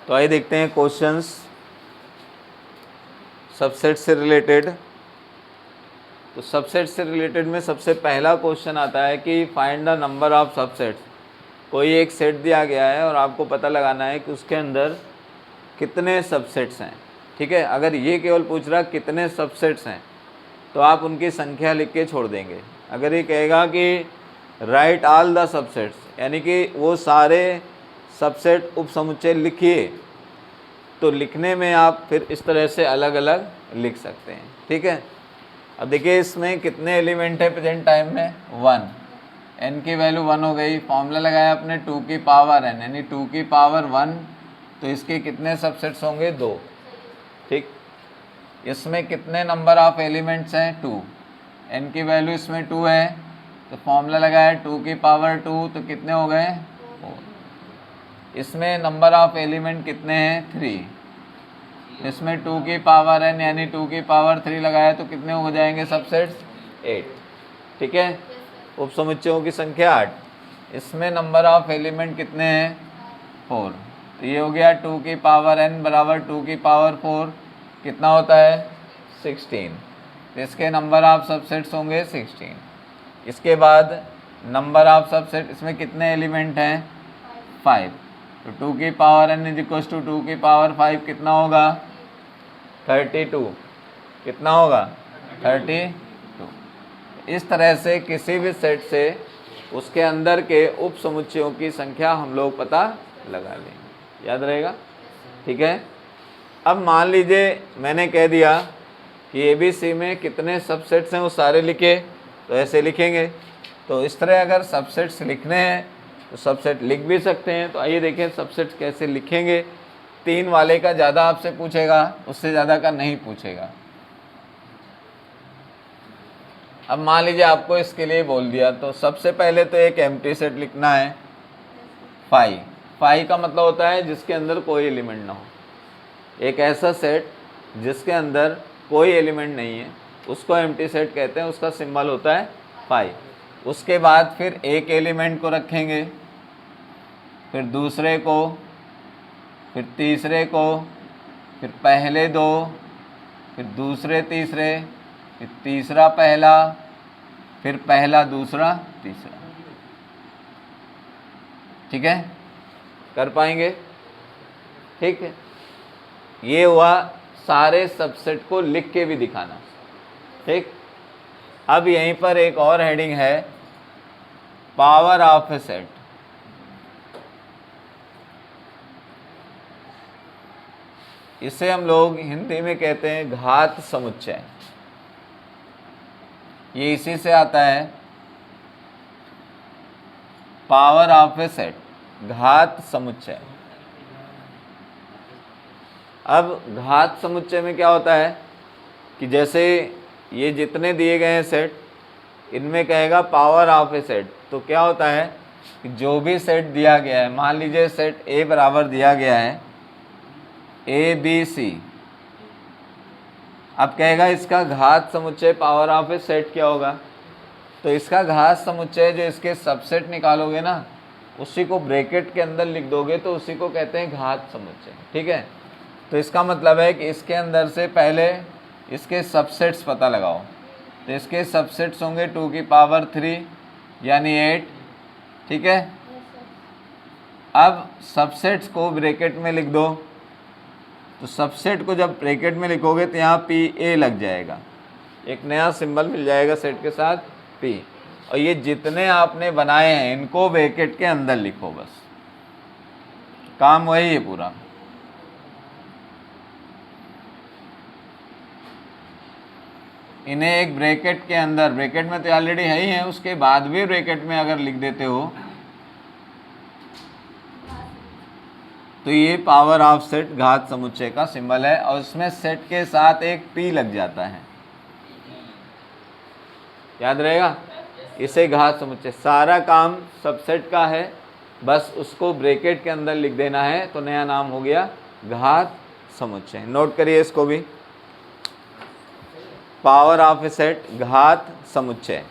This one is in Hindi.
तो आइए देखते हैं क्वेश्चंस सबसेट से रिलेटेड। तो सबसेट से रिलेटेड में सबसे पहला क्वेश्चन आता है कि find the number of subsets. कोई एक सेट दिया गया है और आपको पता लगाना है कि उसके अंदर कितने सबसेट्स हैं। ठीक है, अगर ये केवल पूछ रहा कितने सबसेट्स हैं तो आप उनकी संख्या लिख के छोड़ देंगे। अगर ये कहेगा कि राइट ऑल द सबसेट्स, यानी कि वो सारे सबसेट उपसमुच्चय लिखिए, तो लिखने में आप फिर इस तरह से अलग अलग लिख सकते हैं। ठीक है, अब देखिए इसमें कितने एलिमेंट है प्रेजेंट टाइम में, 1। n की वैल्यू 1 हो गई। फॉर्मूला लगाया आपने 2 की पावर n, यानी 2 की पावर 1, तो इसके कितने सबसेट्स होंगे, 2। ठीक, इसमें कितने नंबर ऑफ एलिमेंट्स हैं, 2। n की वैल्यू इसमें 2 है, तो फॉर्मूला लगाया 2 की पावर 2, तो कितने हो गए, 4। इसमें नंबर ऑफ एलिमेंट कितने हैं, 3। इसमें 2 की पावर n यानी 2 की पावर 3 लगाया तो कितने हो जाएंगे सबसेट्स, 8। ठीक है, उपसमुच्चयों की संख्या 8। इसमें नंबर ऑफ एलिमेंट कितने हैं, 4। तो ये हो गया 2 की पावर n बराबर 2 की पावर 4, कितना होता है, 16। तो इसके नंबर ऑफ सबसेट्स होंगे 16। इसके बाद नंबर ऑफ सबसेट, इसमें कितने एलिमेंट हैं, 5। तो 2 की power n is equal to 2 की पावर 5, कितना होगा, 32। कितना होगा, 32। इस तरह से किसी भी सेट से उसके अंदर के उप समुच्चयों की संख्या हम लोग पता लगा लेंगे, याद रहेगा। ठीक है, अब मान लीजिए मैंने कह दिया कि ABC में कितने सबसेट्स हैं वो सारे लिखे, तो ऐसे लिखेंगे। तो इस तरह अगर सबसेट्स लिखने हैं तो सबसेट लिख भी सकते हैं। तो आइए देखें सबसेट्स कैसे लिखेंगे। 3 वाले का ज़्यादा आपसे पूछेगा, उससे ज़्यादा का नहीं पूछेगा। अब मान लीजिए आपको इसके लिए बोल दिया, तो सबसे पहले तो एक एम्प्टी सेट लिखना है, 5। 5 का मतलब होता है जिसके अंदर कोई एलिमेंट ना हो। एक ऐसा सेट जिसके अंदर कोई एलिमेंट नहीं है उसको एम्प्टी सेट कहते हैं, उसका सिंबल होता है 5। उसके बाद फिर एक एलिमेंट को रखेंगे, फिर दूसरे को, फिर तीसरे को, फिर पहले 2, फिर दूसरे तीसरे, फिर तीसरा पहला, फिर पहला दूसरा तीसरा। ठीक है, कर पाएंगे। ठीक है, ये हुआ सारे सबसेट को लिख के भी दिखाना। ठीक, अब यहीं पर एक और हेडिंग है, पावर ऑफ ए सेट। इसे हम लोग हिंदी में कहते हैं घात समुच्चय। ये इसी से आता है, पावर ऑफ ए सेट, घात समुच्चय। अब घात समुच्चय में क्या होता है कि जैसे ये जितने दिए गए हैं सेट, इनमें कहेगा पावर ऑफ ए सेट, तो क्या होता है कि जो भी सेट दिया गया है, मान लीजिए सेट A बराबर दिया गया है ABC, अब कहेगा इसका घात समुच्चय पावर ऑफ ए सेट क्या होगा। तो इसका घात समुच्चय जो इसके सबसेट निकालोगे ना, उसी को ब्रैकेट के अंदर लिख दोगे तो उसी को कहते हैं घात समुच्चय। ठीक है, तो इसका मतलब है कि इसके अंदर से पहले इसके सबसेट्स पता लगाओ। तो इसके सबसेट्स होंगे 2 की पावर 3 यानी 8। ठीक है, अब सबसेट्स को ब्रैकेट में लिख दो। तो सबसेट को जब ब्रैकेट में लिखोगे तो यहाँ PA लग जाएगा, एक नया सिंबल मिल जाएगा सेट के साथ P। और ये जितने आपने बनाए हैं इनको ब्रैकेट के अंदर लिखो, बस काम वही है पूरा। इन्हें एक ब्रैकेट के अंदर, ब्रैकेट में तो ऑलरेडी है ही है, उसके बाद भी ब्रैकेट में अगर लिख देते हो तो ये पावर ऑफ सेट घात समुच्चय का सिंबल है, और इसमें सेट के साथ एक P लग जाता है, याद रहेगा। इसे घात समुच्चय, सारा काम सबसेट का है, बस उसको ब्रैकेट के अंदर लिख देना है, तो नया नाम हो गया घात समुच्चय। नोट करिए इसको भी, पावर ऑफ ए सेट घात समुच्चय।